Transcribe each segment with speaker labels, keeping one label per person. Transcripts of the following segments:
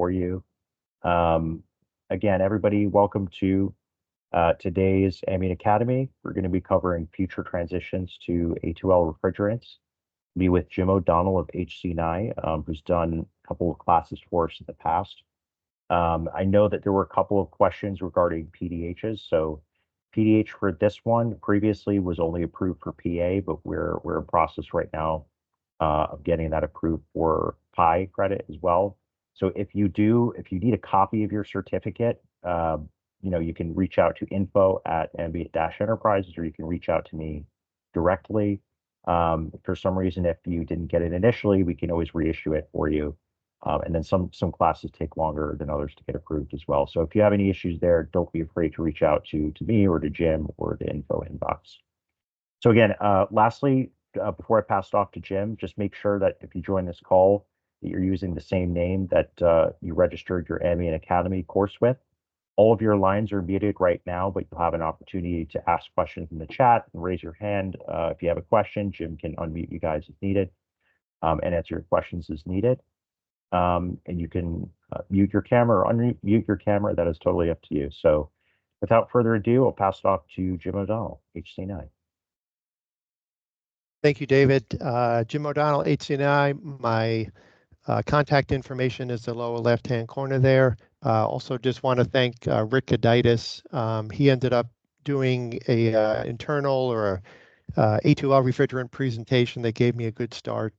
Speaker 1: for you. Again, everybody, welcome to today's Ambient Academy. We're going to be covering future transitions to A2L refrigerants. Be with Jim O'Donnell of H.C. Who's done a couple of classes for us in the past. I know that there were a couple of questions regarding PDHs. So PDH for this one previously was only approved for PA, but we're in process right now of getting that approved for PI credit as well. So if you need a copy of your certificate, you can reach out to info@ambient-enterprises, or you can reach out to me directly. For some reason, if you didn't get it initially, we can always reissue it for you. And then some classes take longer than others to get approved as well. So if you have any issues there, don't be afraid to reach out to me or to Jim or the info inbox. So again, lastly, before I pass it off to Jim, just make sure that if you join this call, that you're using the same name that you registered your Ambient Academy course with. All of your lines are muted right now, but you'll have an opportunity to ask questions in the chat and raise your hand. If you have a question, Jim can unmute you guys as needed and answer your questions as needed. And you can mute your camera or unmute your camera. That is totally up to you. So without further ado, I'll pass it off to Jim O'Donnell, HC9.
Speaker 2: Thank you, David. Jim O'Donnell, HC9. My contact information is the lower left-hand corner there. Also just want to thank Rick Kaditis. He ended up doing a internal or A2L refrigerant presentation that gave me a good start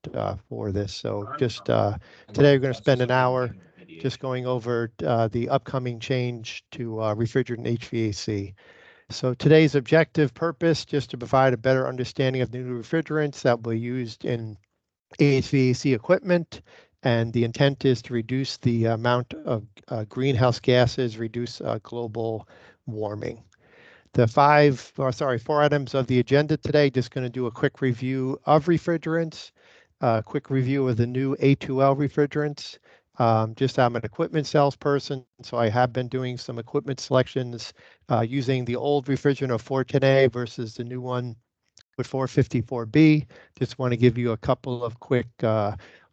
Speaker 2: for this. So just today we're going to spend an hour just going over the upcoming change to refrigerant HVAC. So today's objective purpose, just to provide a better understanding of the new refrigerants that will be used in HVAC equipment. And the intent is to reduce the amount of greenhouse gases, reduce global warming. The four items of the agenda today, just going to do a quick review of refrigerants, a quick review of the new A2L refrigerants. I'm an equipment salesperson, so I have been doing some equipment selections using the old refrigerant of 410A versus the new one with 454B. Just want to give you a couple of quick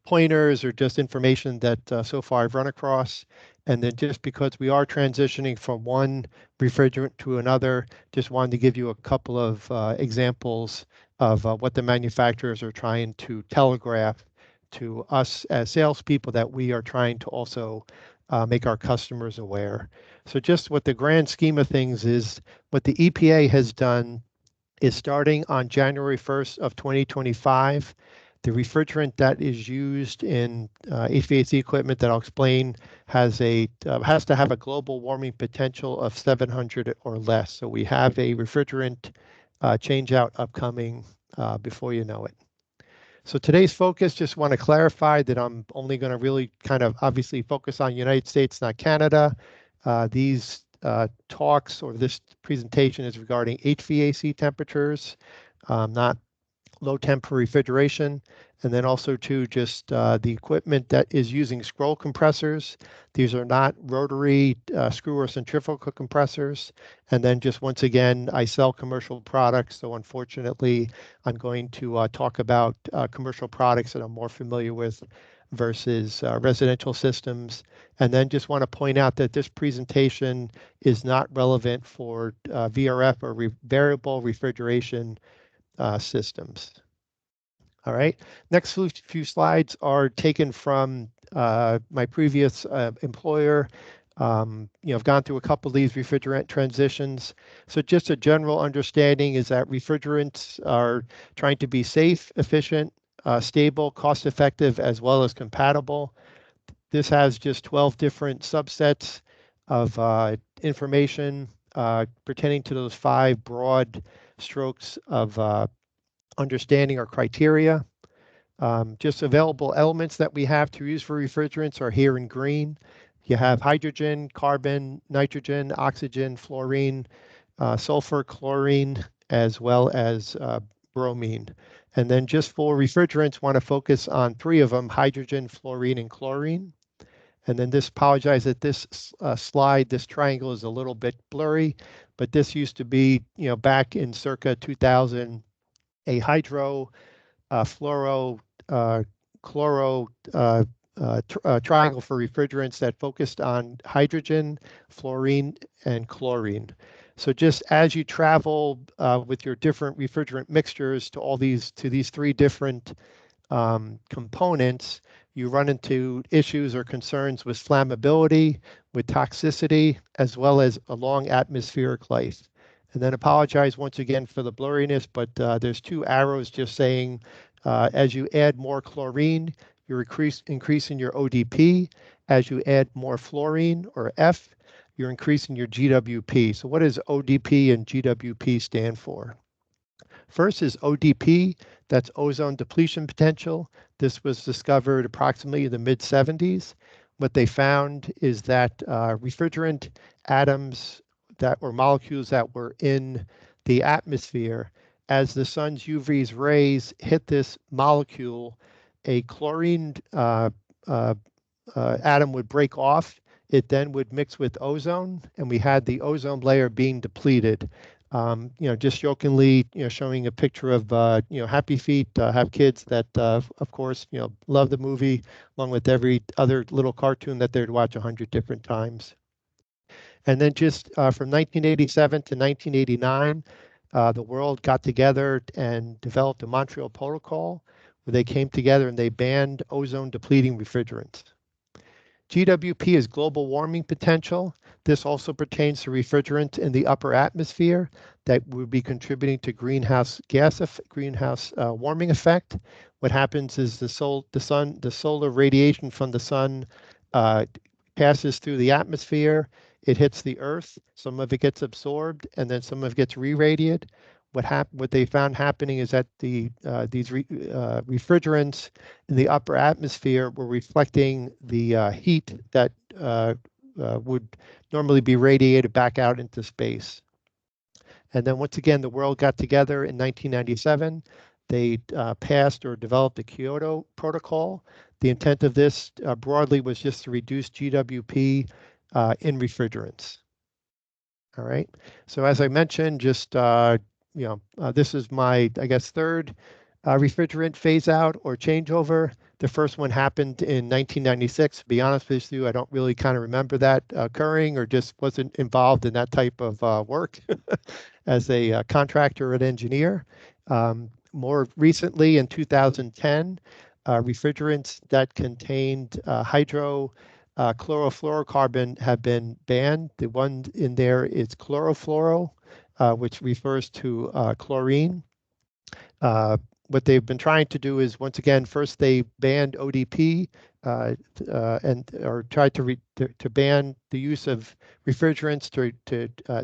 Speaker 2: pointers or just information that so far I've run across. And then just because we are transitioning from one refrigerant to another, just wanted to give you a couple of examples of what the manufacturers are trying to telegraph to us as salespeople that we are trying to also make our customers aware. So just what the grand scheme of things is, what the EPA has done is starting on January 1st of 2025, the refrigerant that is used in HVAC equipment that I'll explain has to have a global warming potential of 700 or less. So we have a refrigerant change out upcoming before you know it. So today's focus, just want to clarify that I'm only going to really kind of obviously focus on United States, not Canada. These talks or this presentation is regarding HVAC temperatures, not low temp refrigeration, and then also just the equipment that is using scroll compressors. These are not rotary screw or centrifugal compressors. And then just once again, I sell commercial products, so unfortunately, I'm going to talk about commercial products that I'm more familiar with versus residential systems. And then just want to point out that this presentation is not relevant for VRF or variable refrigeration systems. All right, next few slides are taken from my previous employer. I've gone through a couple of these refrigerant transitions. So just a general understanding is that refrigerants are trying to be safe, efficient, stable, cost-effective, as well as compatible. This has just 12 different subsets of information pertaining to those 5 broad strokes of understanding or criteria. Just available elements that we have to use for refrigerants are here in green. You have hydrogen, carbon, nitrogen, oxygen, fluorine, sulfur, chlorine, as well as bromine. And then just for refrigerants, want to focus on 3 of them, hydrogen, fluorine, and chlorine. And then apologize that this slide, this triangle is a little bit blurry, but this used to be, back in circa 2000, a hydro, fluoro, chloro triangle for refrigerants that focused on hydrogen, fluorine, and chlorine. So just as you travel with your different refrigerant mixtures to these three different components, you run into issues or concerns with flammability, with toxicity, as well as a long atmospheric life. And then apologize once again for the blurriness, but there's two arrows just saying as you add more chlorine, you're increasing your ODP. As you add more fluorine or F, you're increasing your GWP. So what does ODP and GWP stand for? First is ODP, that's ozone depletion potential. This was discovered approximately in the mid-70s. What they found is that refrigerant atoms that were molecules that were in the atmosphere, as the sun's UV rays hit this molecule, a chlorine atom would break off. It then would mix with ozone, and we had the ozone layer being depleted. Just jokingly, showing a picture of, Happy Feet, have kids that, of course, love the movie, along with every other little cartoon that they'd watch 100 different times. And then just from 1987 to 1989, the world got together and developed a Montreal Protocol where they came together and they banned ozone depleting refrigerants. GWP is global warming potential. This also pertains to refrigerants in the upper atmosphere that would be contributing to greenhouse warming effect. What happens is the solar radiation from the sun passes through the atmosphere. It hits the earth. Some of it gets absorbed, and then some of it gets re-radiated. What they found happening is that these refrigerants in the upper atmosphere were reflecting the heat that would normally be radiated back out into space. And then once again, the world got together in 1997. They passed or developed the Kyoto Protocol. The intent of this broadly was just to reduce GWP in refrigerants. All right. So as I mentioned, just this is my, I guess, third refrigerant phase out or changeover. The first one happened in 1996. To be honest with you, I don't really kind of remember that occurring or just wasn't involved in that type of work as a contractor and engineer. More recently, in 2010, refrigerants that contained hydrochlorofluorocarbon have been banned. The one in there is chlorofluoro, which refers to chlorine. What they've been trying to do is, once again, first they banned ODP or tried to ban the use of refrigerants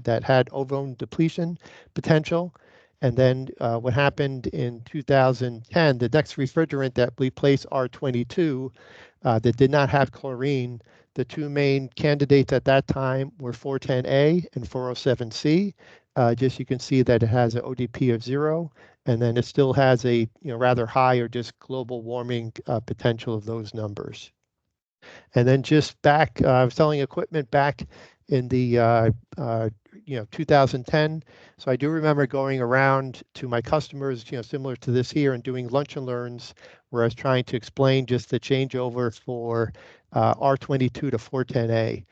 Speaker 2: that had ozone depletion potential. And then what happened in 2010, the next refrigerant that replaced R22 that did not have chlorine, the two main candidates at that time were 410A and 407C. Just you can see that it has an ODP of 0, and then it still has a rather high or just global warming potential of those numbers. And then just back selling equipment back in the 2010. So I do remember going around to my customers, similar to this here, and doing lunch and learns where I was trying to explain just the changeover for R22 to 410A.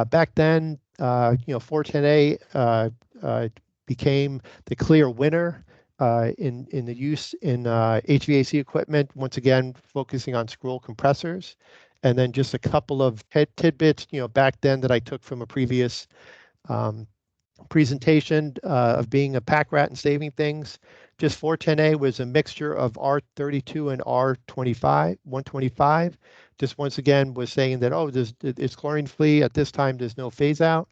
Speaker 2: Back then, 410A became the clear winner in the use in HVAC equipment, once again, focusing on scroll compressors. And then just a couple of tidbits, back then that I took from a previous presentation of being a pack rat and saving things. Just 410A was a mixture of R32 and R25, 125. Just once again was saying that, it's chlorine free. At this time, there's no phase out.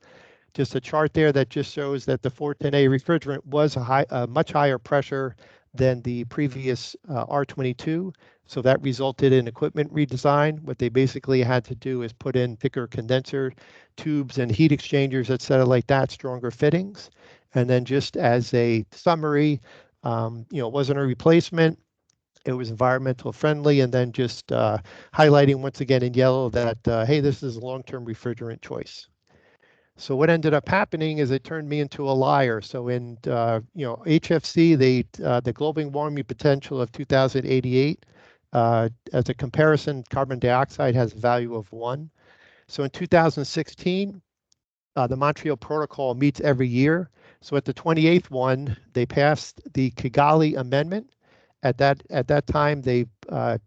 Speaker 2: Just a chart there that just shows that the 410A refrigerant was a much higher pressure than the previous R22. So that resulted in equipment redesign. What they basically had to do is put in thicker condenser tubes and heat exchangers, et cetera, like that, stronger fittings. And then just as a summary, it wasn't a replacement. It was environmental friendly, and then just highlighting once again in yellow that, hey, this is a long-term refrigerant choice. So what ended up happening is it turned me into a liar. So in HFC, the global warming potential of 2088 As a comparison, carbon dioxide has a value of 1. So in 2016, the Montreal Protocol meets every year. So at the 28th one, they passed the Kigali Amendment. At that time, it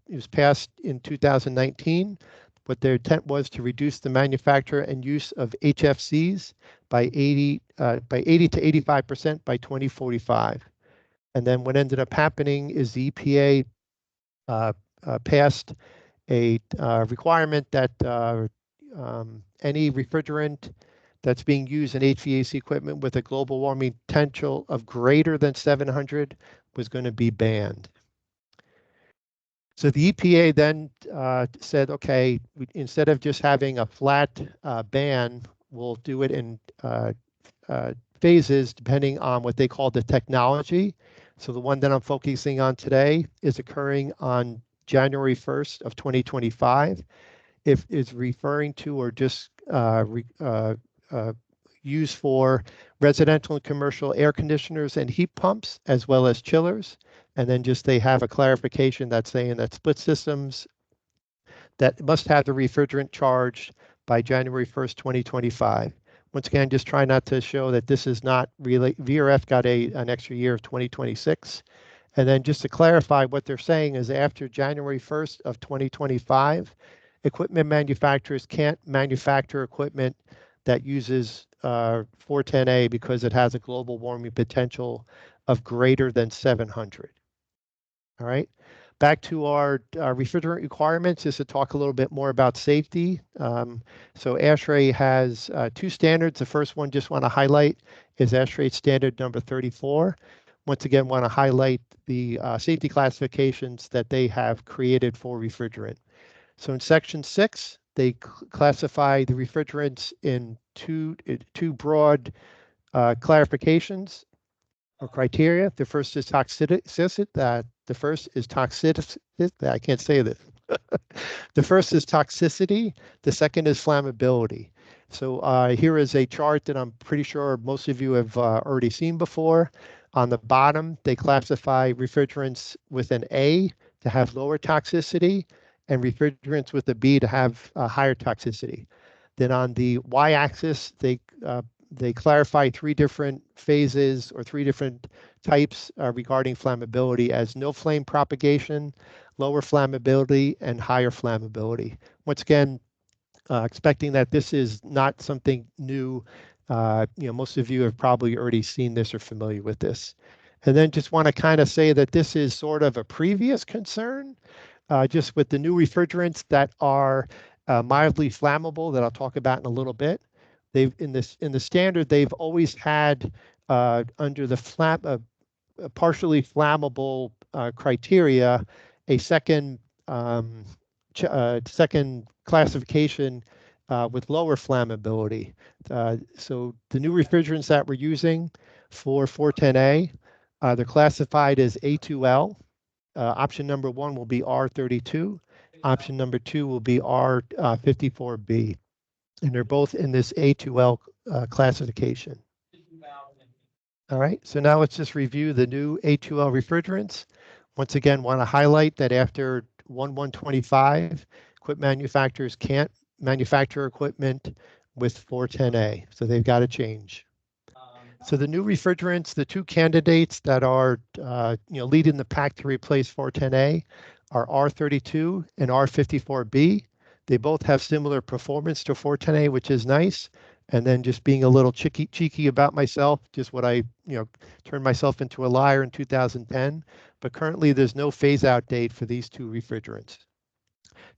Speaker 2: was passed in 2019. But their intent was to reduce the manufacture and use of HFCs by 80 to 85% by 2045. And then what ended up happening is the EPA passed a requirement that any refrigerant that's being used in HVAC equipment with a global warming potential of greater than 700 was going to be banned. So the EPA then said, okay, instead of just having a flat ban, we'll do it in phases depending on what they call the technology. So the one that I'm focusing on today is occurring on January 1st of 2025. If it's referring to or just used for residential and commercial air conditioners and heat pumps, as well as chillers. And then just they have a clarification that's saying that split systems that must have the refrigerant charged by January 1st, 2025. Once again, just try not to show that this is not really, VRF got an extra year of 2026. And then just to clarify, what they're saying is after January 1st of 2025, equipment manufacturers can't manufacture equipment that uses 410A because it has a global warming potential of greater than 700. All right. Back to our refrigerant requirements is to talk a little bit more about safety. So ASHRAE has two standards. The first one just want to highlight is ASHRAE standard number 34. Once again, want to highlight the safety classifications that they have created for refrigerant. So in section 6, they classify the refrigerants in two broad clarifications or criteria. The first is toxicity. The first is toxicity. I can't say this. The first is toxicity. The second is flammability. So here is a chart that I'm pretty sure most of you have already seen before. On the bottom, they classify refrigerants with an A to have lower toxicity and refrigerants with a B to have higher toxicity. Then on the y-axis, they clarify 3 different phases or 3 different types regarding flammability as no flame propagation, lower flammability, and higher flammability. Once again, expecting that this is not something new. Most of you have probably already seen this or familiar with this. And then just want to kind of say that this is sort of a previous concern, just with the new refrigerants that are mildly flammable that I'll talk about in a little bit. They've in the standard, they've always had under the partially flammable criteria, a second second classification with lower flammability. So the new refrigerants that we're using for 410A, they're classified as A2L. Option number 1 will be R32. Option number 2 will be R54B. And they're both in this A2L classification. All right, so now let's just review the new A2L refrigerants. Once again, want to highlight that after 1125, equipment manufacturers can't manufacture equipment with 410A, so they've got to change. So the new refrigerants, the 2 candidates that are leading the pack to replace 410A are R32 and R54B. They both have similar performance to 410A, which is nice. And then just being a little cheeky about myself, just what I turned myself into a liar in 2010. But currently, there's no phase-out date for these 2 refrigerants.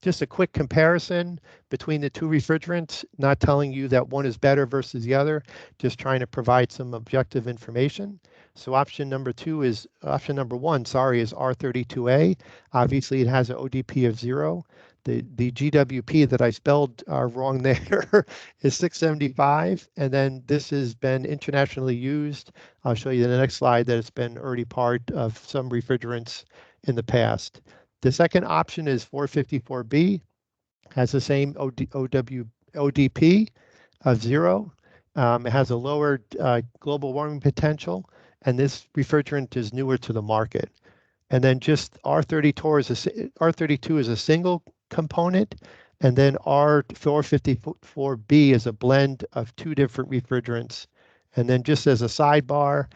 Speaker 2: Just a quick comparison between the 2 refrigerants, not telling you that one is better versus the other, just trying to provide some objective information. So option number 1, is R32A. Obviously, it has an ODP of 0. The GWP that I spelled wrong there is 675, and then this has been internationally used. I'll show you in the next slide that it's been already part of some refrigerants in the past. The second option is 454B, has the same ODP of 0. It has a lower global warming potential, and this refrigerant is newer to the market. And then just R32 is a single component, and then R454B is a blend of two different refrigerants. And then just as a sidebar,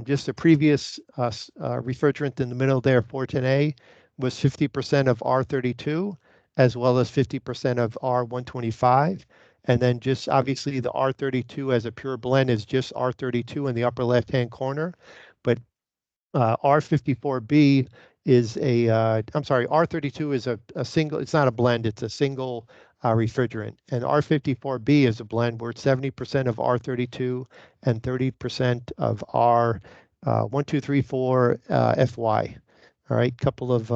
Speaker 2: just the previous refrigerant in the middle there, 410A, was 50% of R32 as well as 50% of R125. And then just obviously the R32 as a pure blend is just R32 in the upper left-hand corner. But R54B is I'm sorry, R32 is a single, it's not a blend, it's a single refrigerant. And R54B is a blend where it's 70% of R32 and 30% of R1234 FY. All right, couple of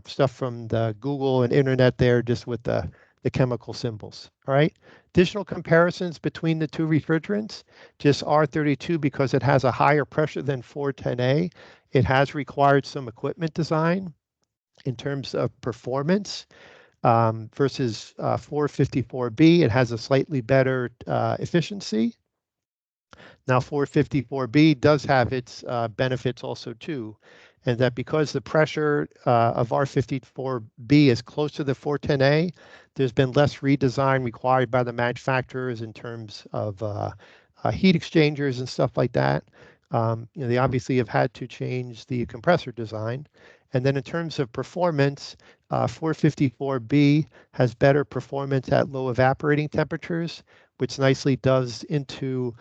Speaker 2: stuff from the Google and internet there, just with the chemical symbols. All right, additional comparisons between the two refrigerants. Just R32, because it has a higher pressure than 410A, it has required some equipment design in terms of performance versus 454B. It has a slightly better efficiency. Now 454B does have its benefits also too, and that because the pressure of R54B is close to the 410A, there's been less redesign required by the manufacturers in terms of heat exchangers and stuff like that. They obviously have had to change the compressor design. And then in terms of performance, 454B has better performance at low evaporating temperatures, which nicely does into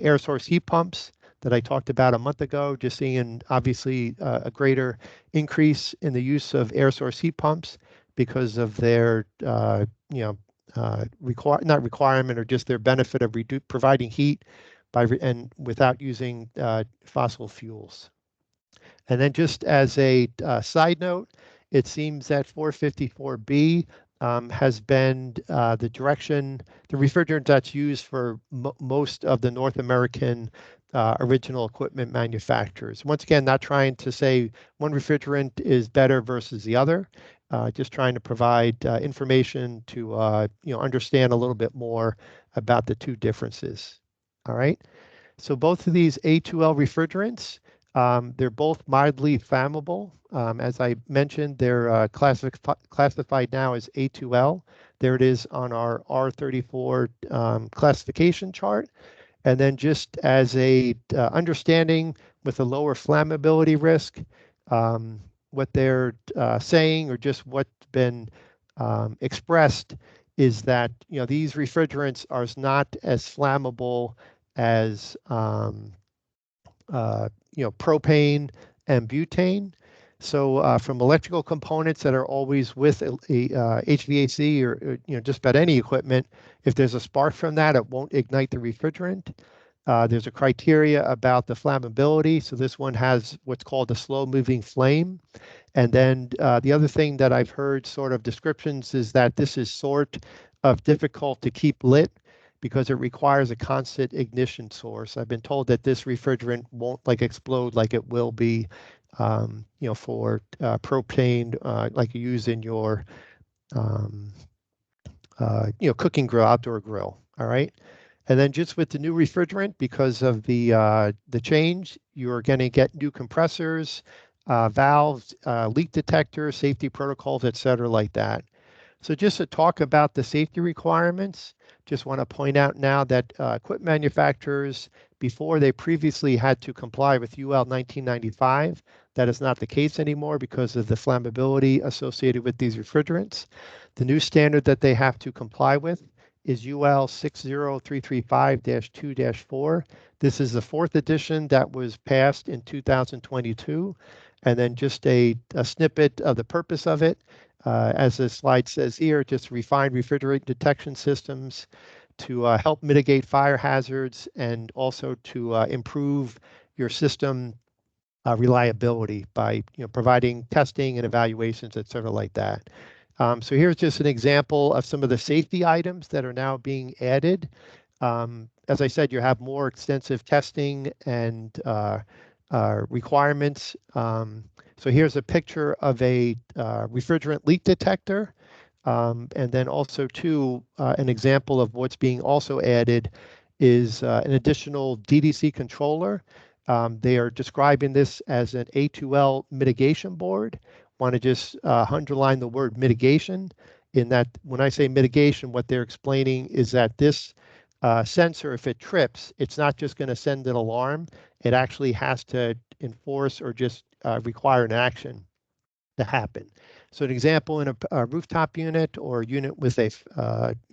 Speaker 2: air source heat pumps that I talked about a month ago, just seeing obviously a greater increase in the use of air source heat pumps because of their, not requirement or just their benefit of providing heat and without using fossil fuels. And then just as a side note, it seems that 454B has been the refrigerant that's used for most of the North American original equipment manufacturers. Once again, not trying to say one refrigerant is better versus the other, just trying to provide information to understand a little bit more about the two differences. All right. So both of these A2L refrigerants, they're both mildly flammable. As I mentioned, they're classified now as A2L. There it is on our R34 classification chart. And then just as a understanding with a lower flammability risk, what they're saying or just what's been expressed is that these refrigerants are not as flammable as propane and butane. So from electrical components that are always with a HVAC or just about any equipment, if there's a spark from that, it won't ignite the refrigerant. There's a criteria about the flammability. So this one has what's called a slow-moving flame. And then the other thing that I've heard sort of descriptions is that this is sort of difficult to keep lit because it requires a constant ignition source. I've been told that this refrigerant won't explode like it will be, for propane, like you use in your, cooking grill, outdoor grill. All right. And then just with the new refrigerant, because of the change, you're going to get new compressors, valves, leak detectors, safety protocols, et cetera, like that. So just to talk about the safety requirements, just want to point out now that equipment manufacturers, before they previously had to comply with UL 1995, that is not the case anymore because of the flammability associated with these refrigerants. The new standard that they have to comply with is UL 60335-2-4. This is the fourth edition that was passed in 2022. And then just a snippet of the purpose of it. As the slide says here, just refined refrigerant detection systems to help mitigate fire hazards and also to improve your system reliability by providing testing and evaluations, et cetera, like that. So here's just an example of some of the safety items that are now being added. As I said, you have more extensive testing and requirements. So here's a picture of a refrigerant leak detector. And then also too, an example of what's being also added is an additional DDC controller. They are describing this as an A2L mitigation board. Want to just underline the word mitigation, in that when I say mitigation, what they're explaining is that this sensor, if it trips, it's not just going to send an alarm. It actually has to enforce or just require an action to happen. So an example in a rooftop unit or a unit with a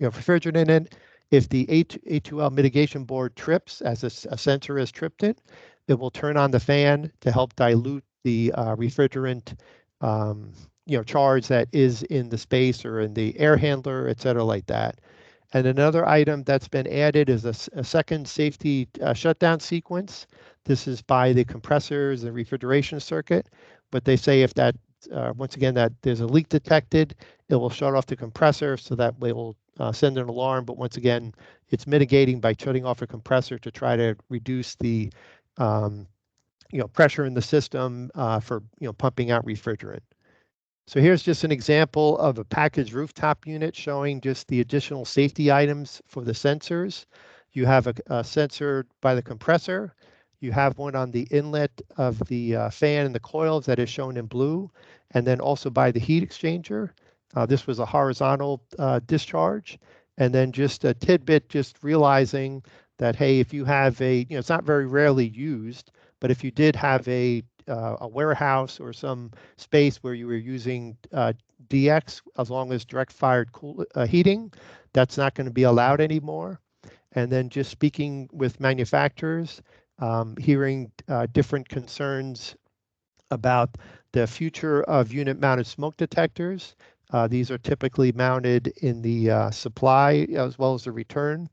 Speaker 2: refrigerant in it, if the A2L mitigation board trips, as a sensor has tripped it, it will turn on the fan to help dilute the refrigerant charge that is in the space or in the air handler, et cetera, like that. And another item that's been added is a second safety shutdown sequence. This is by the compressors and refrigeration circuit, but they say if that, once again, that there's a leak detected, it will shut off the compressor so that way it will send an alarm. But once again, it's mitigating by shutting off a compressor to try to reduce the um, pressure in the system for pumping out refrigerant. So here's just an example of a packaged rooftop unit showing just the additional safety items for the sensors. You have a sensor by the compressor. You have one on the inlet of the fan and the coils that is shown in blue, and then also by the heat exchanger. This was a horizontal discharge. And then just a tidbit, just realizing that, hey, if you have it's not very rarely used, but if you did have a warehouse or some space where you were using DX, as long as direct fired heating, that's not going to be allowed anymore. And then just speaking with manufacturers, hearing different concerns about the future of unit mounted smoke detectors. These are typically mounted in the supply as well as the return,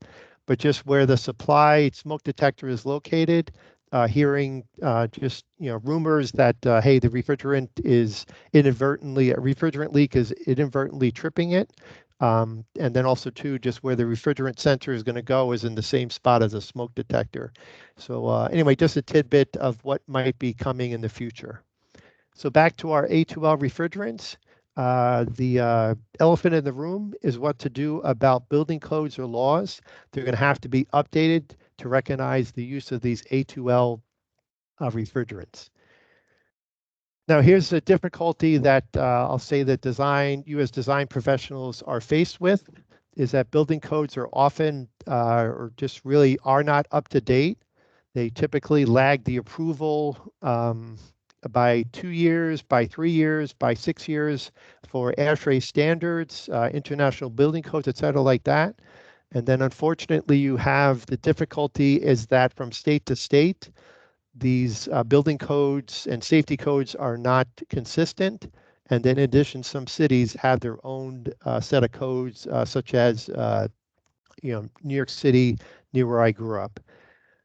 Speaker 2: but just where the supply smoke detector is located, hearing just rumors that hey, the refrigerant is inadvertently, a refrigerant leak is inadvertently tripping it. And then also too, just where the refrigerant sensor is going to go is in the same spot as a smoke detector. So anyway, just a tidbit of what might be coming in the future. So back to our A2L refrigerants. The elephant in the room is what to do about building codes or laws. They're going to have to be updated to recognize the use of these A2L refrigerants. Now, here's the difficulty that I'll say that you as design professionals are faced with, is that building codes are often or just really are not up to date. They typically lag the approval by 2 years, by 3 years, by 6 years for ASHRAE standards, international building codes, et cetera, like that. And then unfortunately, you have the difficulty is that from state to state, these building codes and safety codes are not consistent. And then in addition, some cities have their own set of codes, such as New York City, near where I grew up.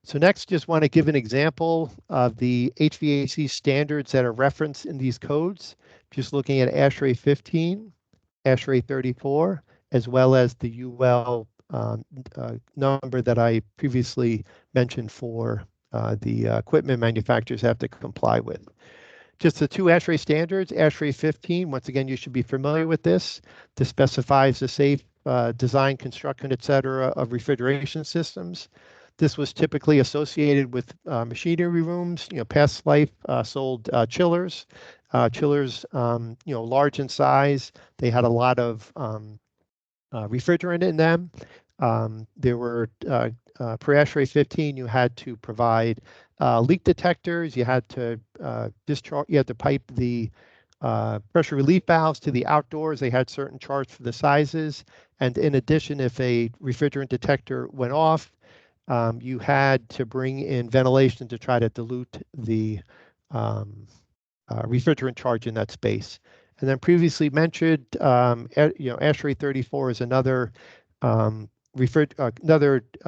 Speaker 2: So next, just want to give an example of the HVAC standards that are referenced in these codes. Just looking at ASHRAE 15, ASHRAE 34, as well as the UL number that I previously mentioned for the equipment manufacturers have to comply with. Just the two ASHRAE standards, ASHRAE 15, once again, you should be familiar with this. This specifies the safe design, construction, et cetera, of refrigeration systems. This was typically associated with machinery rooms, past life sold chillers. Chillers, large in size. They had a lot of refrigerant in them. There were per-ASHRAE 15, you had to provide leak detectors. You had to discharge. You had to pipe the pressure relief valves to the outdoors. They had certain charts for the sizes. And in addition, if a refrigerant detector went off, you had to bring in ventilation to try to dilute the refrigerant charge in that space. And then previously mentioned, ASHRAE 34 is another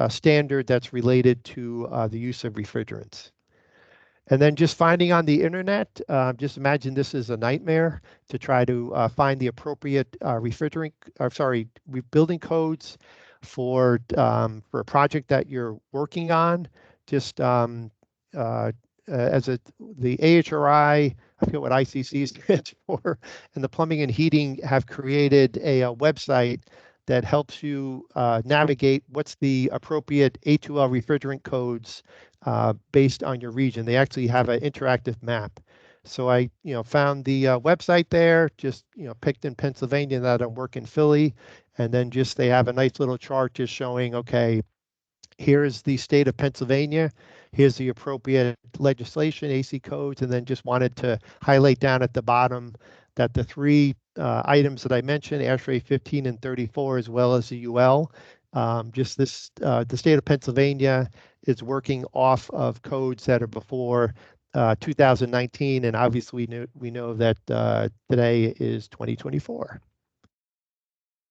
Speaker 2: standard that's related to the use of refrigerants. And then just finding on the internet, just imagine this is a nightmare to try to find the appropriate building codes for a project that you're working on. Just as the AHRI, I forget what ICC stands for, and the plumbing and heating have created a website that helps you navigate what's the appropriate A2L refrigerant codes based on your region. They actually have an interactive map. So I, found the website there, just, picked in Pennsylvania that I work in Philly, and then just they have a nice little chart just showing, okay, here's the state of Pennsylvania, here's the appropriate legislation, AC codes, and then just wanted to highlight down at the bottom that the three items that I mentioned, ASHRAE 15 and 34, as well as the UL, just this, the state of Pennsylvania is working off of codes that are before 2019, and obviously we know that today is 2024.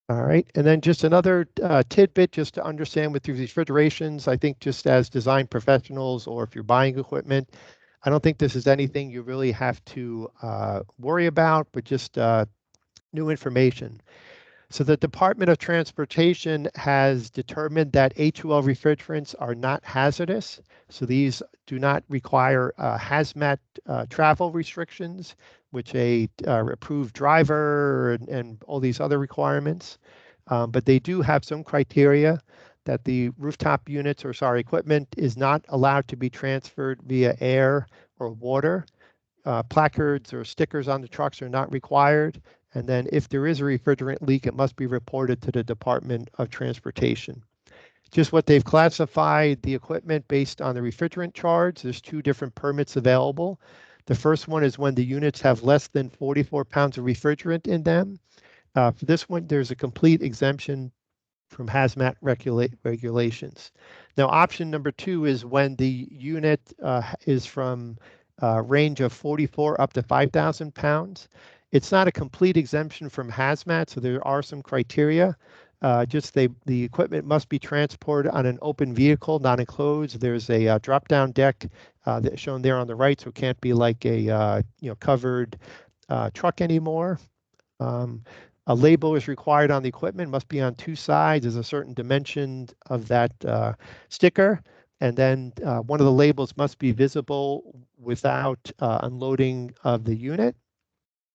Speaker 2: All right, and then just another tidbit just to understand with these refrigerations, I think just as design professionals or if you're buying equipment, I don't think this is anything you really have to worry about, but just new information. So the Department of Transportation has determined that A2L refrigerants are not hazardous. So these do not require hazmat travel restrictions, which a approved driver and all these other requirements. But they do have some criteria that the rooftop units or equipment is not allowed to be transferred via air or water. Placards or stickers on the trucks are not required. And then if there is a refrigerant leak, it must be reported to the Department of Transportation. Just what they've classified the equipment based on the refrigerant charge. There's two different permits available. The first one is when the units have less than 44 pounds of refrigerant in them. For this one, there's a complete exemption from hazmat regulations. Now, option number two is when the unit is from range of 44 up to 5,000 pounds. It's not a complete exemption from hazmat, so there are some criteria. Just the equipment must be transported on an open vehicle, not enclosed. There's a drop-down deck that's shown there on the right, so it can't be like a covered truck anymore. A label is required on the equipment, must be on two sides. There's a certain dimension of that sticker. And then one of the labels must be visible without unloading of the unit.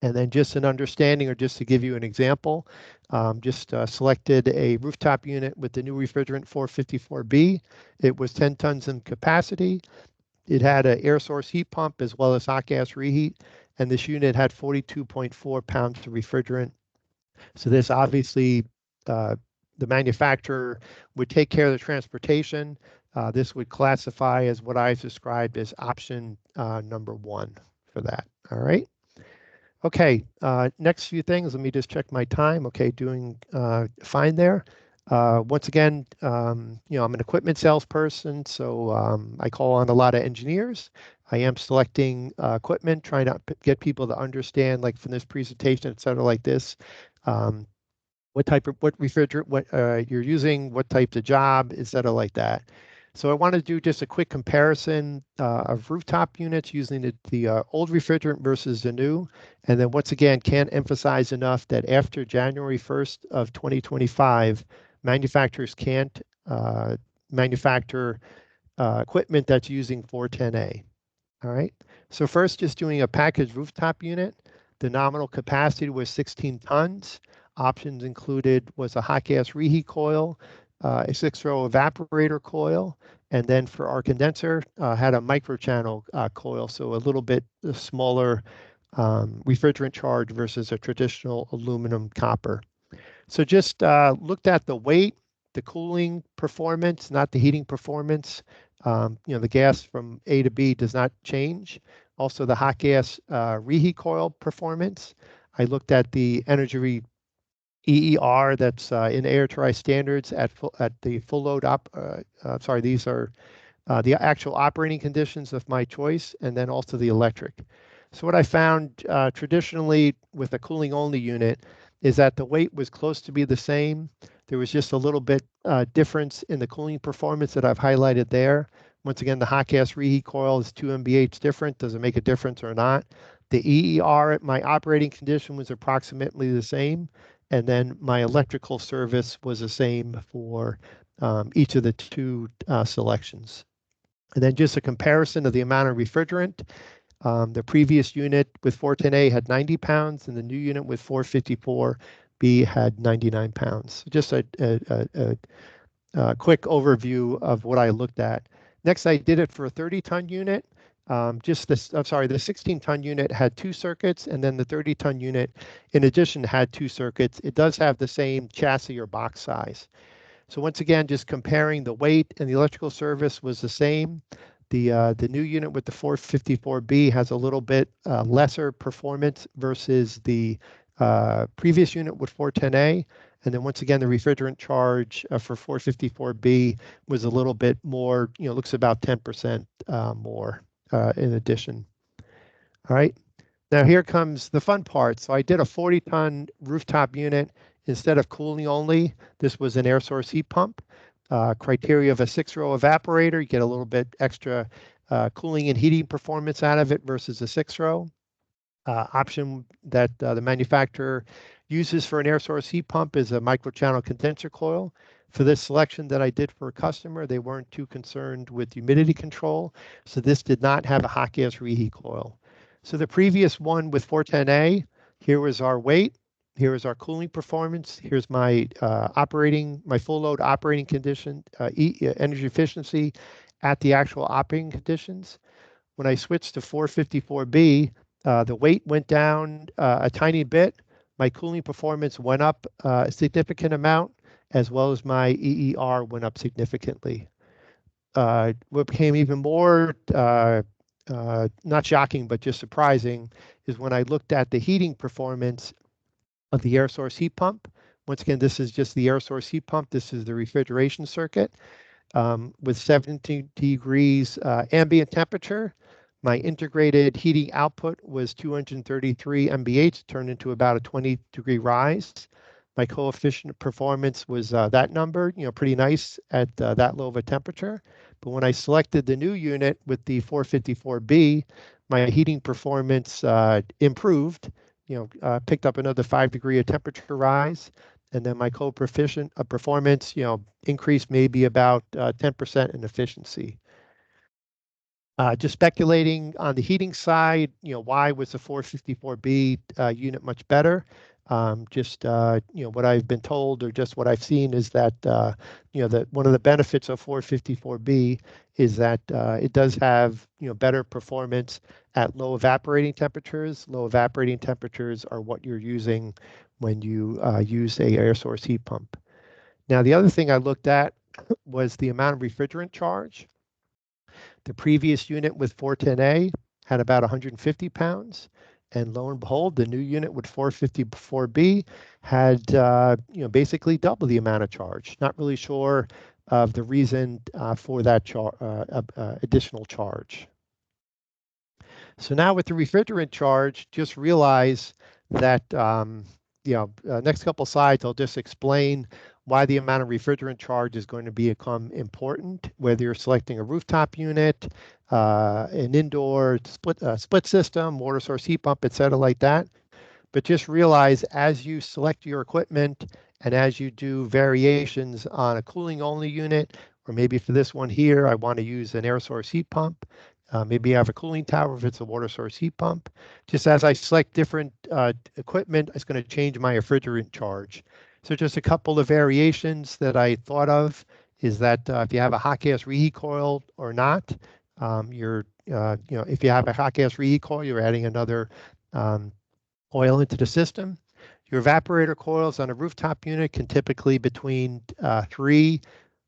Speaker 2: And then just an understanding, or just to give you an example, just selected a rooftop unit with the new refrigerant 454B. It was 10 tons in capacity. It had an air source heat pump as well as hot gas reheat. And this unit had 42.4 pounds of refrigerant. So this obviously, the manufacturer would take care of the transportation. This would classify as what I've described as option number one for that. All right. Okay, next few things. Let me just check my time. Okay, doing fine there. Once again, I'm an equipment salesperson, so I call on a lot of engineers. I am selecting equipment, trying to get people to understand, like from this presentation, et cetera, like this, what refrigerant you're using, what types of job, et cetera, like that. So I want to do just a quick comparison of rooftop units using the old refrigerant versus the new. And then once again, can't emphasize enough that after January 1st of 2025, manufacturers can't manufacture equipment that's using 410A. All right. So first, just doing a packaged rooftop unit. The nominal capacity was 16 tons. Options included was a hot gas reheat coil, a 6-row evaporator coil, and then for our condenser, had a microchannel coil, so a little bit smaller refrigerant charge versus a traditional aluminum copper. So just looked at the weight, the cooling performance, not the heating performance. The gas from A to B does not change. Also, the hot gas reheat coil performance. I looked at the energy EER that's in AirTri standards at the full load these are the actual operating conditions of my choice, and then also the electric. So what I found traditionally with a cooling only unit is that the weight was close to be the same. There was just a little bit difference in the cooling performance that I've highlighted there. Once again, the hot gas reheat coil is 2 MBH different. Does it make a difference or not? The EER at my operating condition was approximately the same. And then my electrical service was the same for each of the two selections. And then just a comparison of the amount of refrigerant. The previous unit with 410A had 90 pounds, and the new unit with 454 B had 99 pounds. Just a quick overview of what I looked at. Next, I did it for a 30-ton unit. Just this, I'm sorry, the 16-ton unit had 2 circuits, and then the 30-ton unit, in addition, had 2 circuits. It does have the same chassis or box size. So once again, just comparing the weight and the electrical service was the same. The new unit with the 454B has a little bit lesser performance versus the previous unit with 410A. And then once again, the refrigerant charge for 454B was a little bit more, looks about 10% more in addition. All right. Now here comes the fun part. So I did a 40-ton rooftop unit instead of cooling only. This was an air source heat pump. Criteria of a 6-row evaporator. You get a little bit extra cooling and heating performance out of it versus a 6-row. Option that the manufacturer uses for an air source heat pump is a microchannel condenser coil. For this selection that I did for a customer, they weren't too concerned with humidity control, so this did not have a hot gas reheat coil. So the previous one with 410A, here was our weight, here is our cooling performance, here's my my full load operating condition, energy efficiency at the actual operating conditions. When I switched to 454B, the weight went down a tiny bit. My cooling performance went up a significant amount, as well as my EER went up significantly. What became even more not shocking, but just surprising, is when I looked at the heating performance of the air source heat pump. Once again, this is just the air source heat pump. This is the refrigeration circuit. With 17 degrees ambient temperature. My integrated heating output was 233 MBH, turned into about a 20-degree rise. My coefficient of performance was that number, pretty nice at that low of a temperature. But when I selected the new unit with the 454B, my heating performance improved, picked up another 5-degree of temperature rise. And then my coefficient of performance, increased maybe about 10% in efficiency. Just speculating on the heating side, why was the 454B unit much better? What I've been told or just what I've seen is that, that one of the benefits of 454B is that it does have, better performance at low evaporating temperatures. Low evaporating temperatures are what you're using when you use a air source heat pump. Now, the other thing I looked at was the amount of refrigerant charge. The previous unit with 410A had about 150 pounds. And lo and behold, the new unit with 454B had, basically double the amount of charge. Not really sure of the reason for that additional charge. So now with the refrigerant charge, just realize that, next couple slides, I'll just explain why the amount of refrigerant charge is going to become important, whether you're selecting a rooftop unit, an indoor split system, water source heat pump, et cetera, like that. But just realize as you select your equipment and as you do variations on a cooling only unit, or maybe for this one here, I want to use an air source heat pump. Maybe I have a cooling tower if it's a water source heat pump. Just as I select different equipment, it's going to change my refrigerant charge. So just a couple of variations that I thought of is that if you have a hot gas reheat coil or not, if you have a hot gas reheat coil, you're adding another oil into the system. Your evaporator coils on a rooftop unit can typically between 3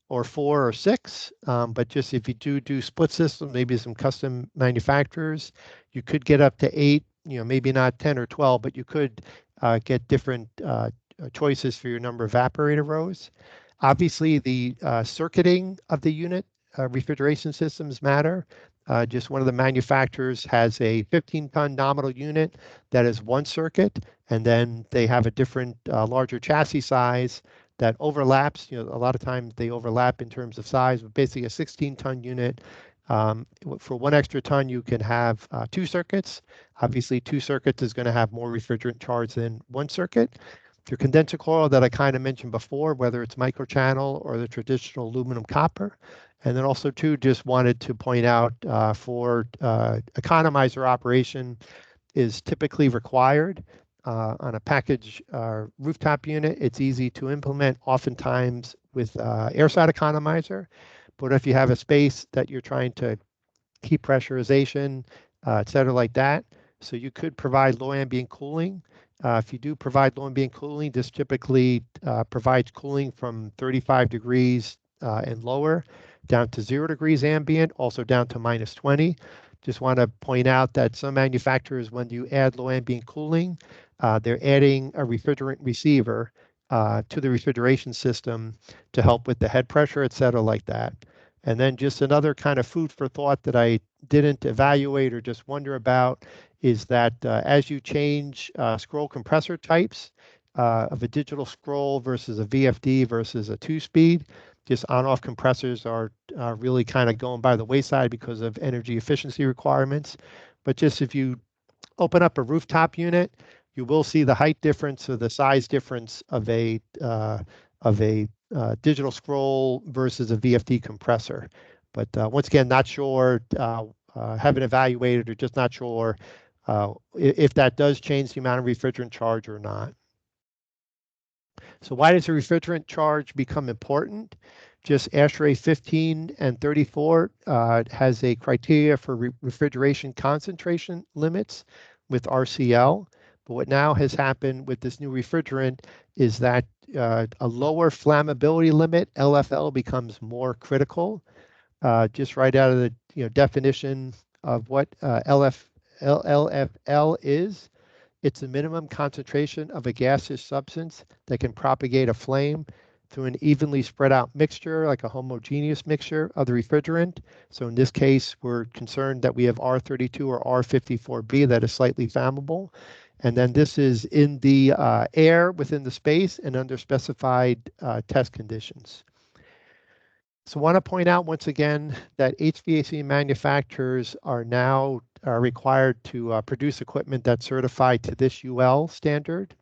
Speaker 2: or 4 or 6, but just if you do split systems, maybe some custom manufacturers, you could get up to 8, maybe not 10 or 12, but you could get different choices for your number of evaporator rows. Obviously, the circuiting of the unit, refrigeration systems matter. Just one of the manufacturers has a 15-ton nominal unit that is one circuit, and then they have a different larger chassis size that overlaps. A lot of times they overlap in terms of size, but basically a 16-ton unit. For 1 extra ton, you can have 2 circuits. Obviously, 2 circuits is going to have more refrigerant charge than 1 circuit. Your condenser coil that I kind of mentioned before, whether it's microchannel or the traditional aluminum copper. And then also too, just wanted to point out for economizer operation is typically required. on a package rooftop unit, it's easy to implement, oftentimes with air side economizer. But if you have a space that you're trying to keep pressurization, et cetera, like that, so you could provide low ambient cooling. If you do provide low ambient cooling, this typically provides cooling from 35 degrees and lower down to 0 degrees ambient, also down to -20. Just want to point out that some manufacturers, when you add low ambient cooling, they're adding a refrigerant receiver to the refrigeration system to help with the head pressure, et cetera, like that. And then just another kind of food for thought that I didn't evaluate or just wonder about is that as you change scroll compressor types of a digital scroll versus a VFD versus a 2-speed, just on-off compressors are really kind of going by the wayside because of energy efficiency requirements. But just if you open up a rooftop unit, you will see the height difference or the size difference of a digital scroll versus a VFD compressor. But once again, not sure, haven't evaluated or just not sure if that does change the amount of refrigerant charge or not. So why does the refrigerant charge become important? Just ASHRAE 15 and 34 has a criteria for refrigeration concentration limits with RCL. But what now has happened with this new refrigerant is that a lower flammability limit, LFL, becomes more critical. Just right out of the definition of what LFL is. It's the minimum concentration of a gaseous substance that can propagate a flame through an evenly spread out mixture, like a homogeneous mixture of the refrigerant. So in this case, we're concerned that we have R32 or R54B that is slightly flammable. And then this is in the air within the space and under specified test conditions. So I want to point out once again that HVAC manufacturers are now required to produce equipment that's certified to this UL standard.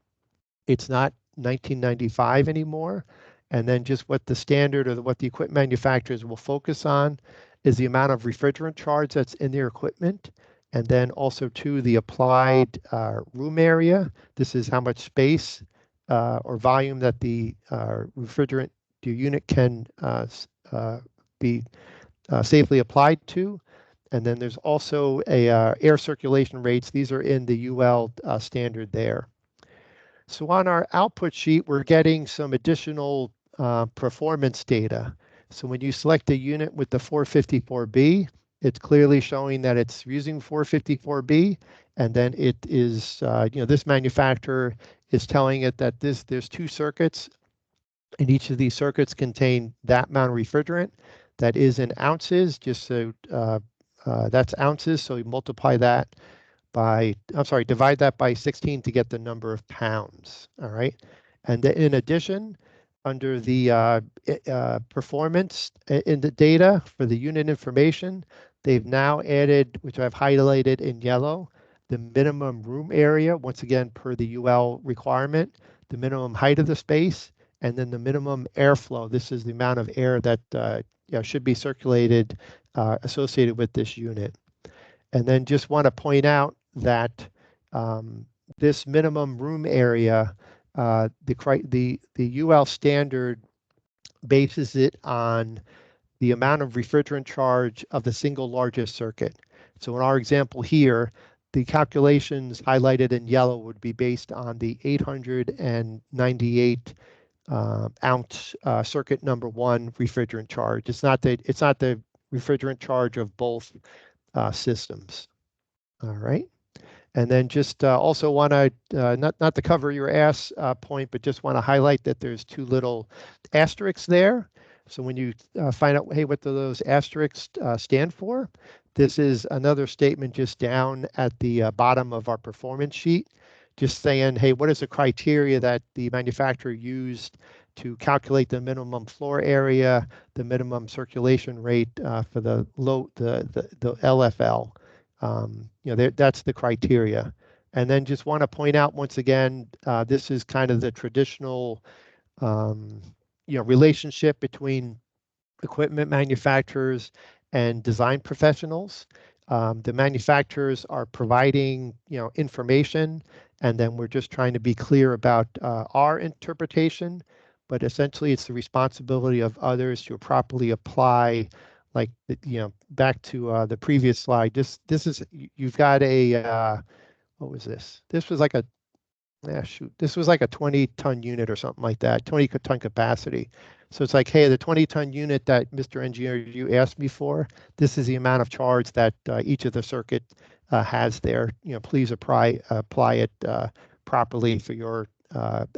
Speaker 2: It's not 1995 anymore. And then just what the standard or what the equipment manufacturers will focus on is the amount of refrigerant charge that's in their equipment. And then also to the applied room area. This is how much space or volume that the refrigerant unit can be safely applied to. And then there's also a air circulation rates. These are in the UL standard there. So on our output sheet, we're getting some additional performance data. So when you select a unit with the 454B, it's clearly showing that it's using 454B, and then it is, this manufacturer is telling it that there's 2 circuits, and each of these circuits contain that amount of refrigerant that is in ounces, just so that's ounces. So you multiply that by, divide that by 16 to get the number of pounds. All right. And in addition, under the performance in the data for the unit information, they've now added, which I've highlighted in yellow, the minimum room area, once again, per the UL requirement, the minimum height of the space, and then the minimum airflow. This is the amount of air that should be circulated associated with this unit. And then just want to point out that this minimum room area, the UL standard bases it on the amount of refrigerant charge of the single largest circuit. So in our example here, the calculations highlighted in yellow would be based on the 898 ounce circuit number 1 refrigerant charge. It's not the refrigerant charge of both systems. All right. And then just also want to, not to cover your ass point, but just want to highlight that there's 2 little asterisks there. So when you find out, hey, what do those asterisks stand for? This is another statement just down at the bottom of our performance sheet, just saying, hey, what is the criteria that the manufacturer used to calculate the minimum floor area, the minimum circulation rate for the LFL. That's the criteria. And then just want to point out once again, this is kind of the traditional, relationship between equipment manufacturers and design professionals. The manufacturers are providing, information and then we're just trying to be clear about our interpretation, but essentially it's the responsibility of others to properly apply, like, back to the previous slide. This is, you've got a, what was this? This was like a, shoot, this was like a 20-ton unit or something like that, 20-ton capacity. So it's like, hey, the 20-ton unit that Mr. Engineer, you asked me for, this is the amount of charge that each of the circuit has there. Please apply it properly for your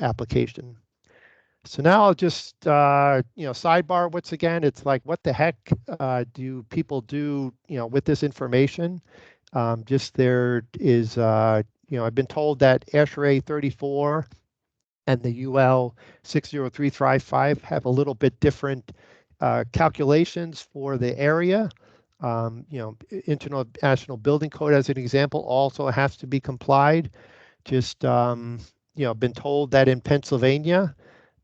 Speaker 2: application. So now I'll just, sidebar once again. It's like, what the heck do people do, with this information? Just there is, I've been told that ASHRAE 34 and the UL 60355 have a little bit different calculations for the area. International Building Code, as an example, also has to be complied. Just, been told that in Pennsylvania,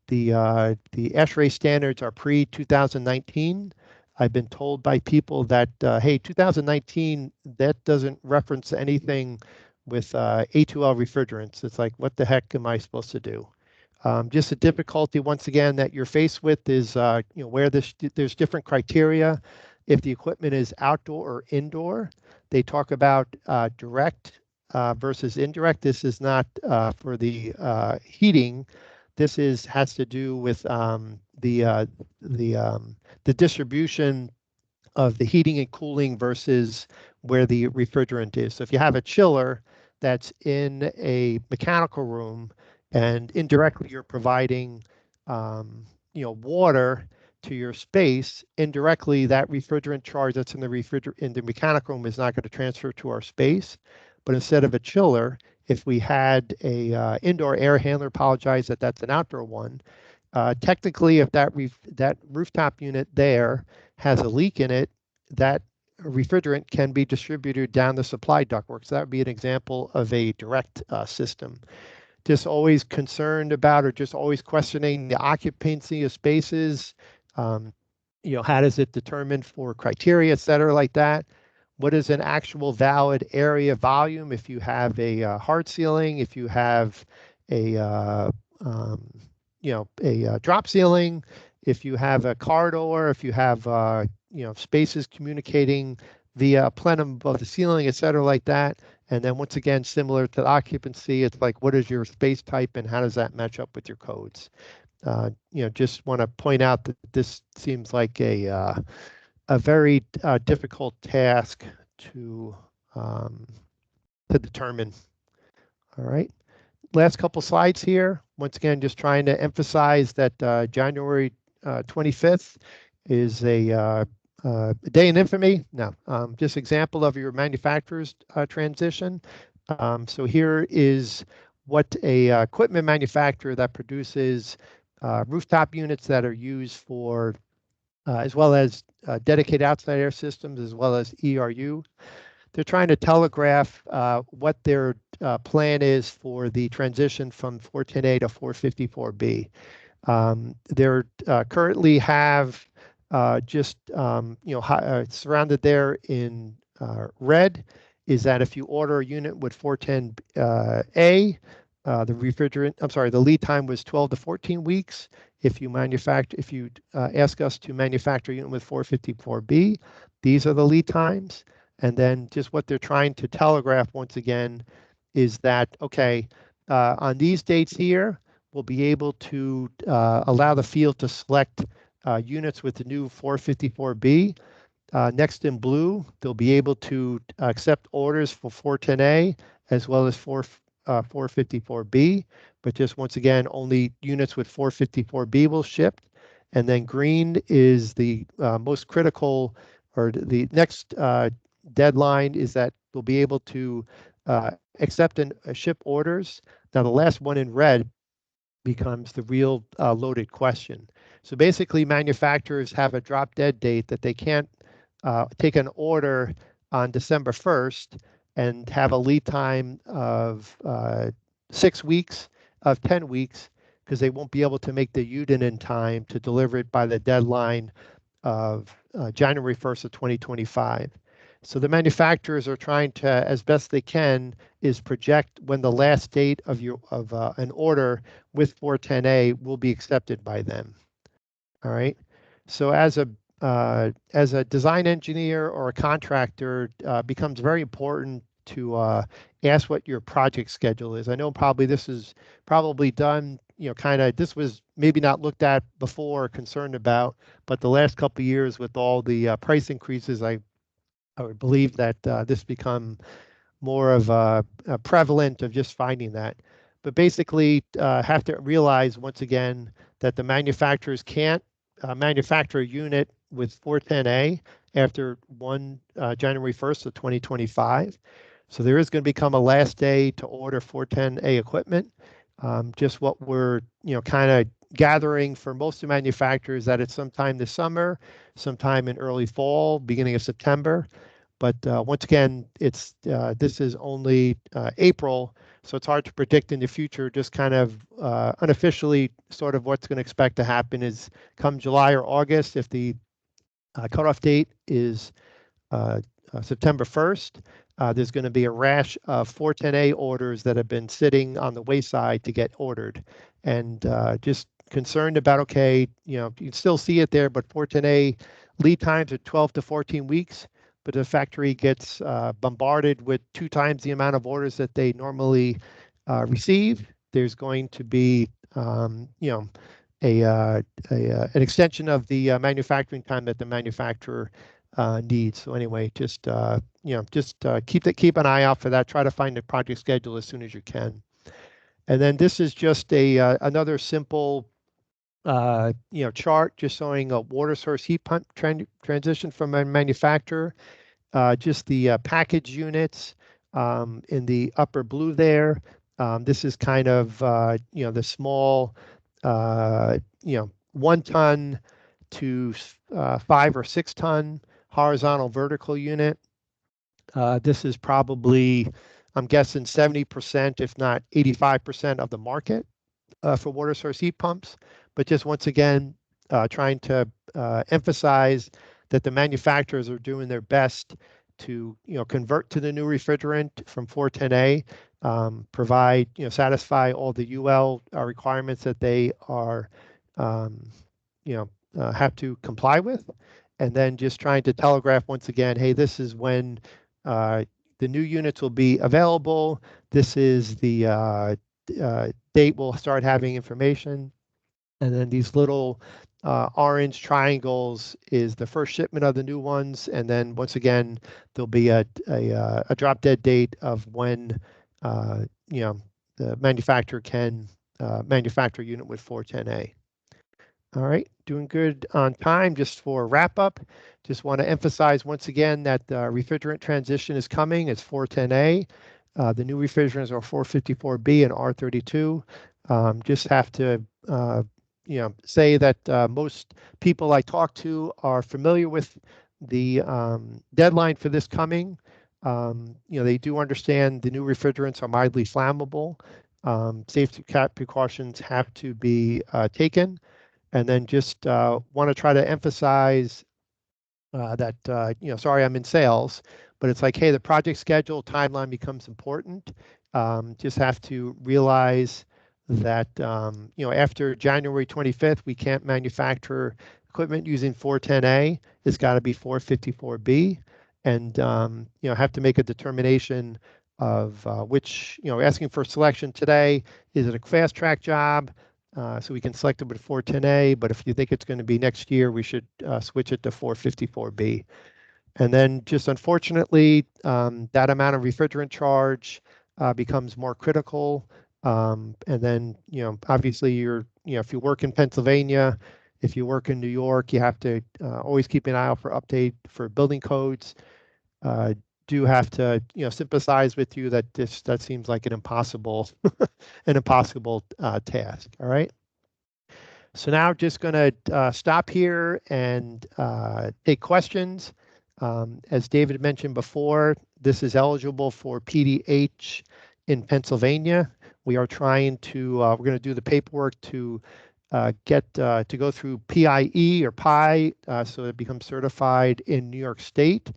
Speaker 2: the ASHRAE standards are pre-2019. I've been told by people that, hey, 2019, that doesn't reference anything with A2L refrigerants. It's like, what the heck am I supposed to do? Just a difficulty, once again, that you're faced with is, where there's different criteria. If the equipment is outdoor or indoor, they talk about direct versus indirect. This is not for the heating. This has to do with the distribution of the heating and cooling versus where the refrigerant is. So if you have a chiller that's in a mechanical room and indirectly you're providing water to your space, indirectly that refrigerant charge that's in the mechanical room is not going to transfer to our space. But instead of a chiller, if we had a indoor air handler, apologize that that's an outdoor one. Technically, if that rooftop unit there has a leak in it, that refrigerant can be distributed down the supply ductwork. So that would be an example of a direct system. Just always concerned about, or just always questioning the occupancy of spaces. How does it determine for criteria, et cetera, like that? What is an actual valid area volume if you have a hard ceiling, if you have a drop ceiling, if you have a corridor, if you have spaces communicating via plenum above the ceiling, et cetera, like that. And then once again, similar to occupancy, it's like, what is your space type and how does that match up with your codes? Just want to point out that this seems like a very difficult task to determine. All right. Last couple slides here. Once again, just trying to emphasize that January 25th is a day in infamy. No, just example of your manufacturer's transition. So here is what a equipment manufacturer that produces rooftop units that are used for as well as dedicated outside air systems, as well as ERU. They're trying to telegraph what their plan is for the transition from 410A to 454B. They currently have just surrounded there in red is that if you order a unit with 410A, the lead time was 12 to 14 weeks. If you ask us to manufacture a unit with 454B, these are the lead times. And then just what they're trying to telegraph once again is that, okay, on these dates here, we'll be able to allow the field to select units with the new 454B. Next in blue, they'll be able to accept orders for 410A as well as 454B, but just once again, only units with 454B will ship. And then green is the most critical, or the next deadline is that we'll be able to accept and ship orders. Now, the last one in red becomes the real loaded question. So basically, manufacturers have a drop dead date that they can't take an order on December 1st and have a lead time of 6 weeks, of 10 weeks, because they won't be able to make the unit in time to deliver it by the deadline of January 1st of 2025. So the manufacturers are trying to, as best they can, is project when the last date of an order with 410A will be accepted by them. All right. So as a design engineer or a contractor, becomes very important to ask what your project schedule is. I know probably this is probably done, kind of this was maybe not looked at before or concerned about, but the last couple of years with all the price increases, I would believe that this become more of a prevalent of just finding that. But basically, have to realize once again that the manufacturers can't manufacture a unit with 410A after January 1st of 2025. So there is going to become a last day to order 410A equipment. Just what we're kind of gathering for most of the manufacturers that it's sometime this summer, sometime in early fall, beginning of September. But once again, this is only April, so it's hard to predict in the future. Just kind of unofficially, sort of what's going to expect to happen is come July or August, if the cutoff date is September 1st, there's going to be a rash of 410A orders that have been sitting on the wayside to get ordered, and just concerned about, okay, you can still see it there, but 410A lead times are 12 to 14 weeks. But the factory gets bombarded with 2 times the amount of orders that they normally receive. There's going to be, an extension of the manufacturing time that the manufacturer needs. So anyway, just keep an eye out for that. Try to find the project schedule as soon as you can. And then this is just another simple chart just showing a water source heat pump transition from a manufacturer. Just the package units in the upper blue there. This is kind of the small 1 ton to 5 or 6 ton horizontal vertical unit. This is probably, I'm guessing, 70%, if not 85% of the market for water source heat pumps. But just once again, trying to emphasize that the manufacturers are doing their best to convert to the new refrigerant from 410A, provide, satisfy all the UL requirements that they are have to comply with, and then just trying to telegraph once again, hey, this is when the new units will be available. This is the date we'll start having information. And then these little orange triangles is the first shipment of the new ones. And then once again, there'll be a drop dead date of when the manufacturer can manufacture a unit with 410A. All right, doing good on time. Just for a wrap up, just want to emphasize once again that the refrigerant transition is coming. It's 410A. The new refrigerants are 454B and R32. Just have to say that most people I talk to are familiar with the deadline for this coming. They do understand the new refrigerants are mildly flammable. Safety precautions have to be taken. And then just want to try to emphasize that, sorry, I'm in sales, but it's like, hey, the project schedule timeline becomes important. Just have to realize that, after January 25th, we can't manufacture equipment using 410A. It's got to be 454B. And, have to make a determination of which, asking for selection today, is it a fast track job? So we can select it with 410A, but if you think it's going to be next year, we should switch it to 454B. And then just unfortunately, that amount of refrigerant charge becomes more critical. And then, obviously if you work in Pennsylvania, if you work in New York, you have to always keep an eye out for update for building codes. Do have to, sympathize with you that that seems like an impossible task. All right. So now just going to stop here and take questions. As David mentioned before, this is eligible for PDH in Pennsylvania. We are trying to, we're going to do the paperwork to get to go through PIE or PI, so it becomes certified in New York State.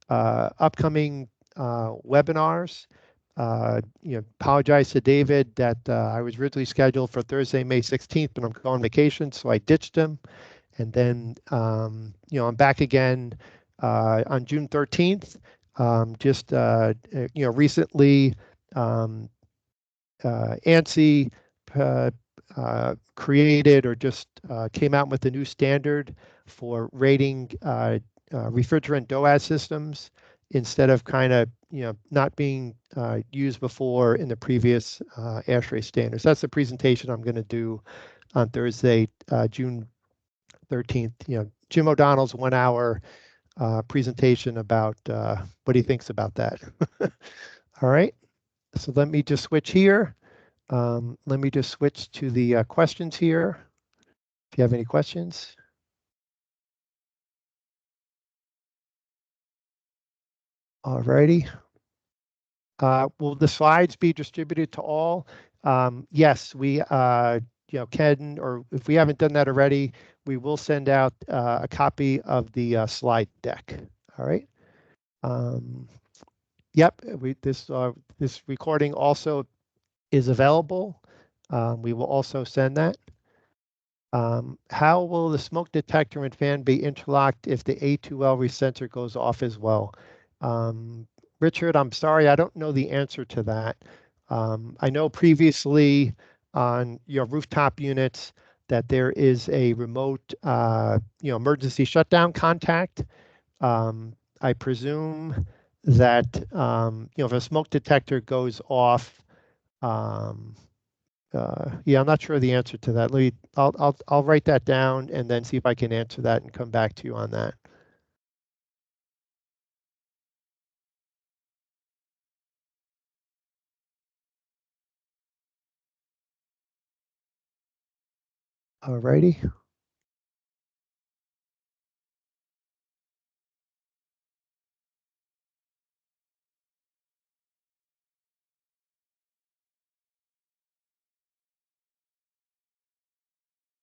Speaker 2: upcoming webinars. Apologize to David that I was originally scheduled for Thursday, May 16th, but I'm going on vacation, so I ditched him. And then, I'm back again on June 13th. Recently, ANSI created or just came out with a new standard for rating refrigerant DOAS systems instead of not being used before in the previous ASHRAE standards. That's the presentation I'm going to do on Thursday, June 13th. Jim O'Donnell's 1 hour presentation about what he thinks about that. All right, so let me just switch here. Let me just switch to the questions here. If you have any questions. All righty. Will the slides be distributed to all? Yes, we can, or if we haven't done that already, we will send out a copy of the slide deck. All right. Yep. This recording also is available. We will also send that. How will the smoke detector and fan be interlocked if the A2L resensor goes off as well? Richard, I'm sorry, I don't know the answer to that. I know previously on your rooftop units that there is a remote, emergency shutdown contact. I presume that, if a smoke detector goes off, yeah, I'm not sure the answer to that. I'll write that down and then see if I can answer that and come back to you on that. All righty.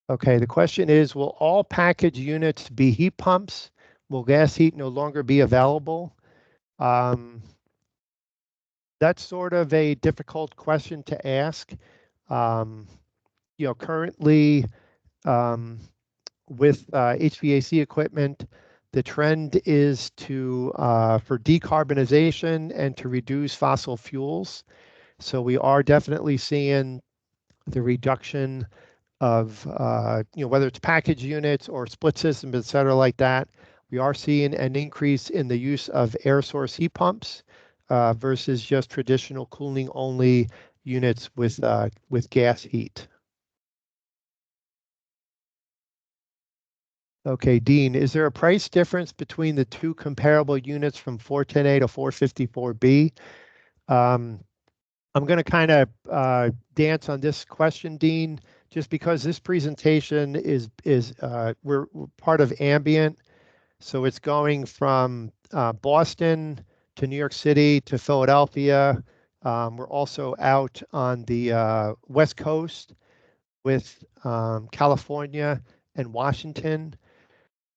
Speaker 2: Okay, the question is, will all package units be heat pumps? Will gas heat no longer be available? That's sort of a difficult question to ask. Currently, with HVAC equipment, the trend is to for decarbonization and to reduce fossil fuels. So we are definitely seeing the reduction of whether it's package units or split systems, et cetera, like that. We are seeing an increase in the use of air source heat pumps versus just traditional cooling only units with gas heat. Okay, Dean, is there a price difference between the two comparable units from 410A to 454B? I'm going to kind of dance on this question, Dean, just because this presentation is we're part of Ambient, so it's going from Boston to New York City to Philadelphia. We're also out on the West Coast with California and Washington.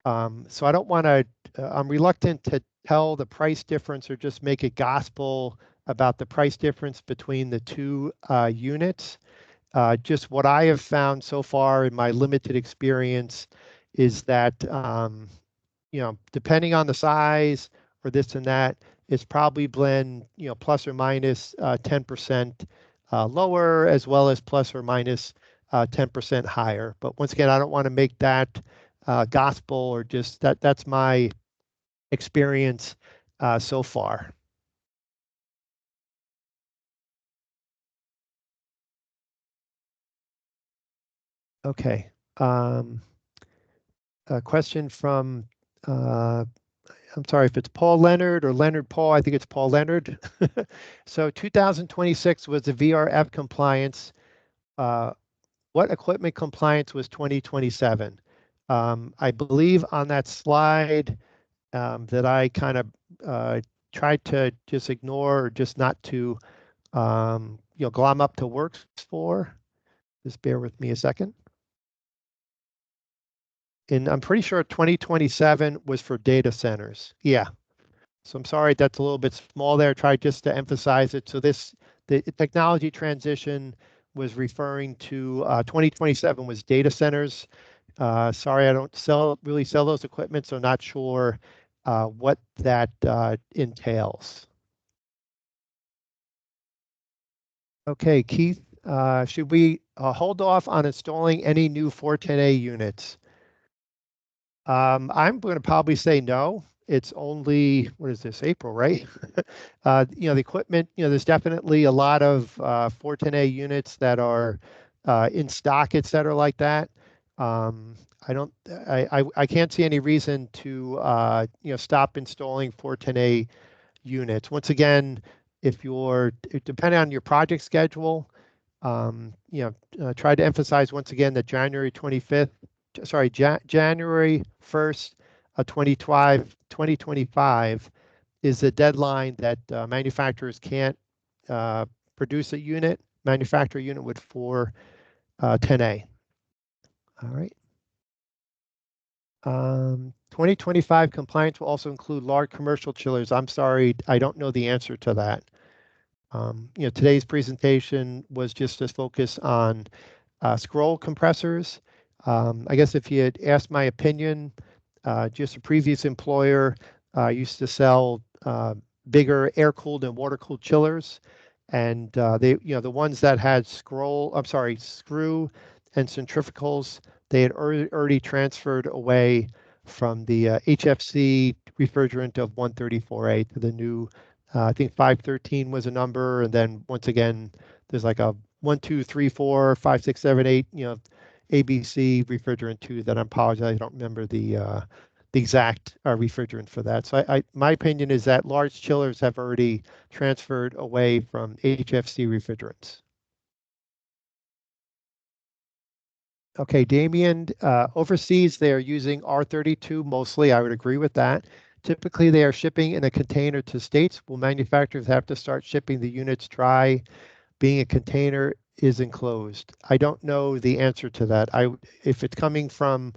Speaker 2: So I don't want to, I'm reluctant to tell the price difference or just make it gospel about the price difference between the two units. Just what I have found so far in my limited experience is that, depending on the size or this and that, it's probably blend, plus or minus 10% lower, as well as plus or minus 10% higher. But once again, I don't want to make that gospel or just that's my experience so far. Okay. A question from, I'm sorry if it's Paul Leonard or Leonard Paul. I think it's Paul Leonard. So 2026 was the VRF compliance. What equipment compliance was 2027? I believe on that slide that I kind of tried to just ignore or just not to, glom up to works for. Just bear with me a second. And I'm pretty sure 2027 was for data centers. Yeah. So I'm sorry that's a little bit small there. Tried just to emphasize it. So the technology transition was referring to 2027 was data centers. Sorry, I don't really sell those equipment, so not sure what that entails. Okay, Keith, should we hold off on installing any new 410A units? I'm going to probably say no. It's only, what is this, April, right? The equipment, there's definitely a lot of 410A units that are in stock, et cetera, like that. Um, I don't, I can't see any reason to, stop installing 410A units. Once again, if you're, depending on your project schedule, try to emphasize once again that January 1st of 2025 is the deadline that manufacturers can't uh, manufacture a unit with 410A. All right. 2025 compliance will also include large commercial chillers. I'm sorry, I don't know the answer to that. Today's presentation was just to focus on scroll compressors. I guess if you had asked my opinion, just a previous employer used to sell bigger air-cooled and water-cooled chillers, and the ones that had screw and centrifugals, they had already transferred away from the HFC refrigerant of 134A to the new, I think 513 was a number, and then once again, there's like a 1, 2, 3, 4, 5, 6, 7, 8, ABC refrigerant 2 that I apologize, I don't remember the exact refrigerant for that. So my opinion is that large chillers have already transferred away from HFC refrigerants. Okay, Damien, overseas they are using R32 mostly. I would agree with that. Typically, they are shipping in a container to states. Will manufacturers have to start shipping the units dry, being a container is enclosed? I don't know the answer to that. If it's coming from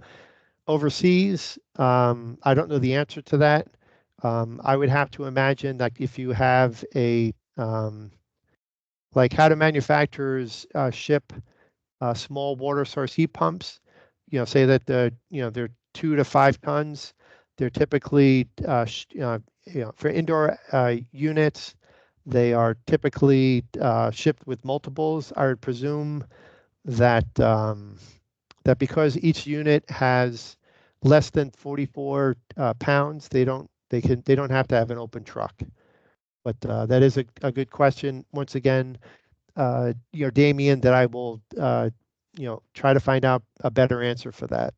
Speaker 2: overseas, I don't know the answer to that. I would have to imagine that if you have like how do manufacturers ship small water source heat pumps, say that they're 2 to 5 tons. They're typically, for indoor units, they are typically shipped with multiples. I would presume that that because each unit has less than 44 pounds, they don't have to have an open truck. But that is a good question. Once again, Damien, that I will try to find out a better answer for that.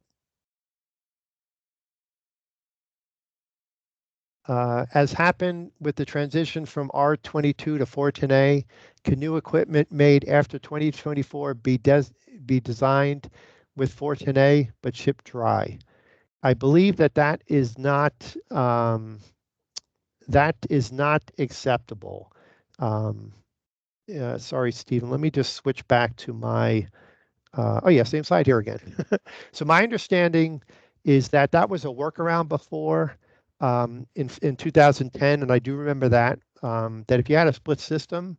Speaker 2: As happened with the transition from R22 to 410A, can new equipment made after 2024 be designed with 410A but shipped dry? I believe that is not acceptable. Sorry, Stephen. Let me just switch back to my. Oh yeah, same slide here again. So my understanding is that that was a workaround before in 2010, and I do remember that that if you had a split system,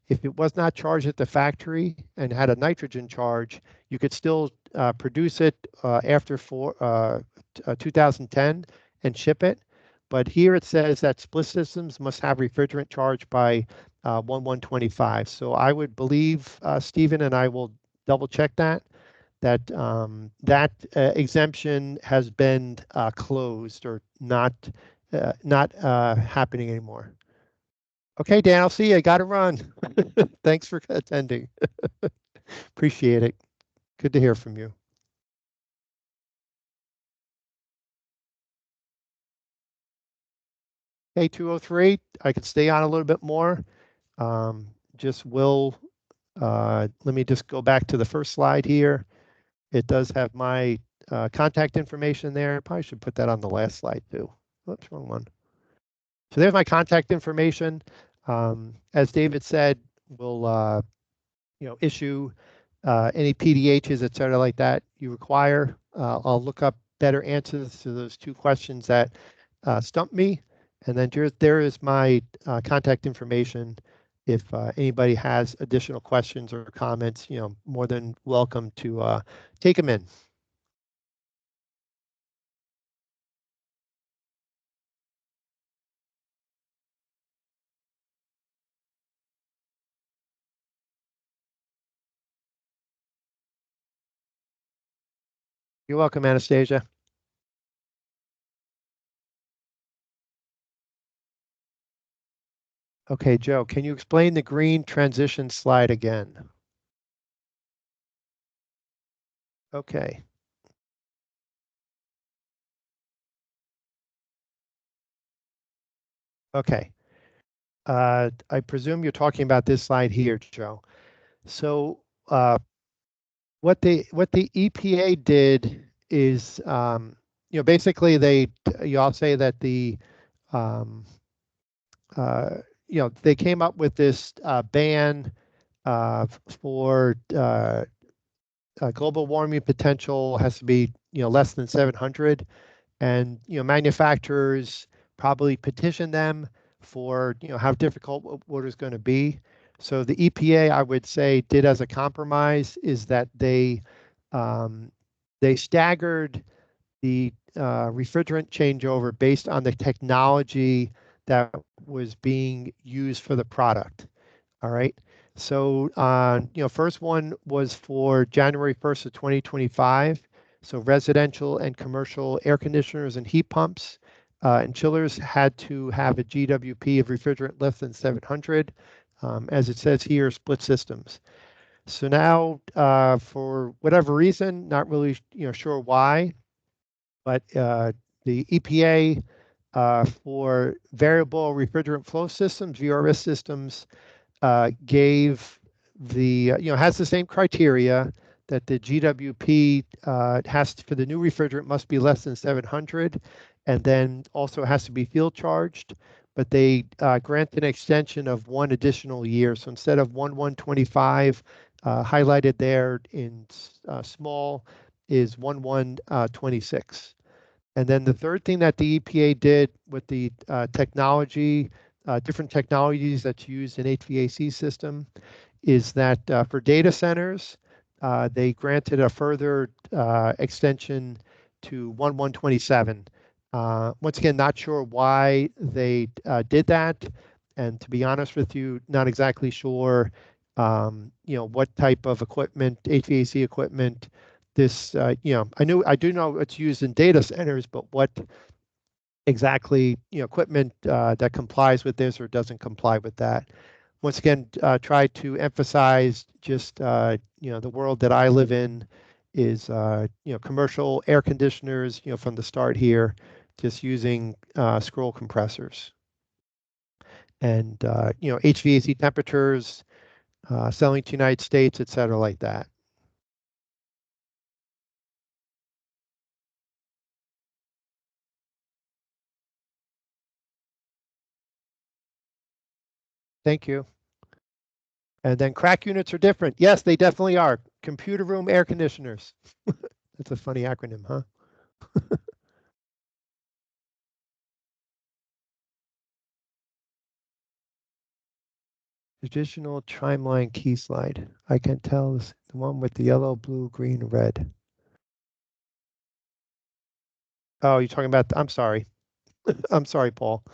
Speaker 2: if it was not charged at the factory and had a nitrogen charge, you could still produce it after 2010 and ship it. But here it says that split systems must have refrigerant charge by 1125. So I would believe Stephen, and I will double check that exemption has been closed or not happening anymore. Okay, Dan, I'll see you. I got to run. Thanks for attending. Appreciate it. Good to hear from you. Hey, 203, I could stay on a little bit more. Just will, let me just go back to the first slide here. It does have my contact information there. Probably should put that on the last slide too. Oops, wrong one. So there's my contact information. As David said, we'll issue any PDHs, et cetera, like that you require. I'll look up better answers to those two questions that stumped me, And then there is my contact information. If anybody has additional questions or comments, more than welcome to take them in. You're welcome, Anastasia. Okay, Joe, can you explain the green transition slide again? Okay. Okay. I presume you're talking about this slide here, Joe. So what the EPA did is, basically you all say that um, they came up with this ban for global warming potential has to be less than 700, and manufacturers probably petition them for how difficult what is going to be. So the EPA, I would say, did as a compromise is that they staggered the refrigerant changeover based on the technology that was being used for the product. All right. So, first one was for January 1st of 2025. So residential and commercial air conditioners and heat pumps and chillers had to have a GWP of refrigerant less than 700. As it says here, split systems. So now, for whatever reason, not really sure why, but the EPA for variable refrigerant flow systems, VRS systems, gave has the same criteria that the GWP has for the new refrigerant must be less than 700, and then also has to be field charged. But they grant an extension of one additional year. So instead of 1125 highlighted there in small is 1126. And then the third thing that the EPA did with the technology, different technologies that's used in HVAC system, is that for data centers, they granted a further extension to 1127. Once again, not sure why they did that. And to be honest with you, not exactly sure, what type of equipment, HVAC equipment, this, I do know it's used in data centers, but what exactly, equipment that complies with this or doesn't comply with that. Once again, try to emphasize just, the world that I live in is, commercial air conditioners, from the start here, just using scroll compressors. And, HVAC temperatures, selling to United States, et cetera, like that. Thank you. And then crack units are different. Yes, they definitely are. Computer room air conditioners. That's a funny acronym, huh? Traditional trimline key slide. I can tell this the one with the yellow, blue, green, red. Oh, you're talking about, I'm sorry. I'm sorry, Paul.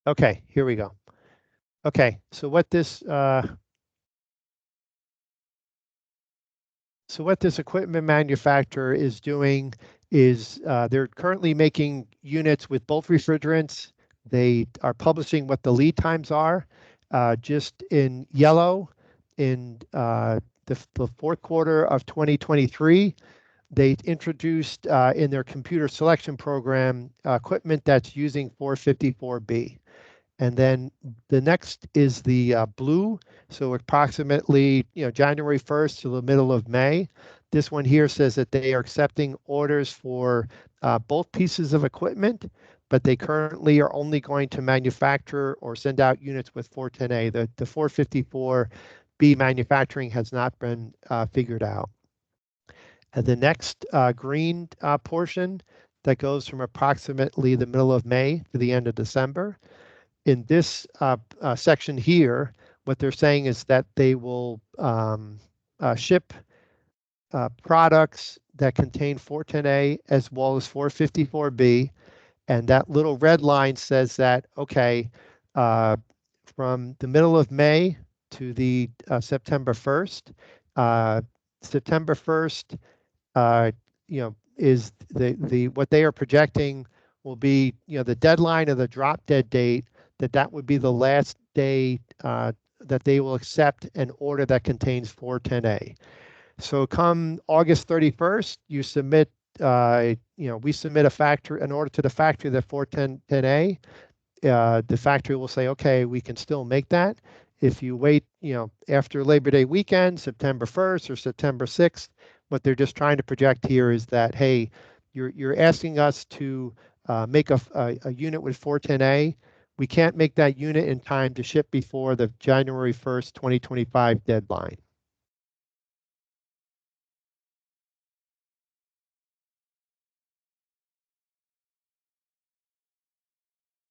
Speaker 2: Okay, here we go. Okay, so what this equipment manufacturer is doing is they're currently making units with both refrigerants. They are publishing what the lead times are. Just in yellow, in the fourth quarter of 2023, they introduced in their computer selection program equipment that's using 454B. And then the next is the blue. So approximately, January 1st to the middle of May. This one here says that they are accepting orders for both pieces of equipment, but they currently are only going to manufacture or send out units with 410A. The 454B manufacturing has not been figured out. And the next green portion that goes from approximately the middle of May to the end of December. In this section here, what they're saying is that they will ship products that contain 410A as well as 454B. And that little red line says that, okay, from the middle of May to the September 1st, September 1st, is the what they are projecting will be, the deadline of the drop dead date, that would be the last day that they will accept an order that contains 410A. So come August 31st, you submit, we submit an order to the factory that 410A. The factory will say, okay, we can still make that. If you wait, after Labor Day weekend, September 1st or September 6th, what they're just trying to project here is that, hey, you're asking us to make a unit with 410A. We can't make that unit in time to ship before the January 1st, 2025 deadline.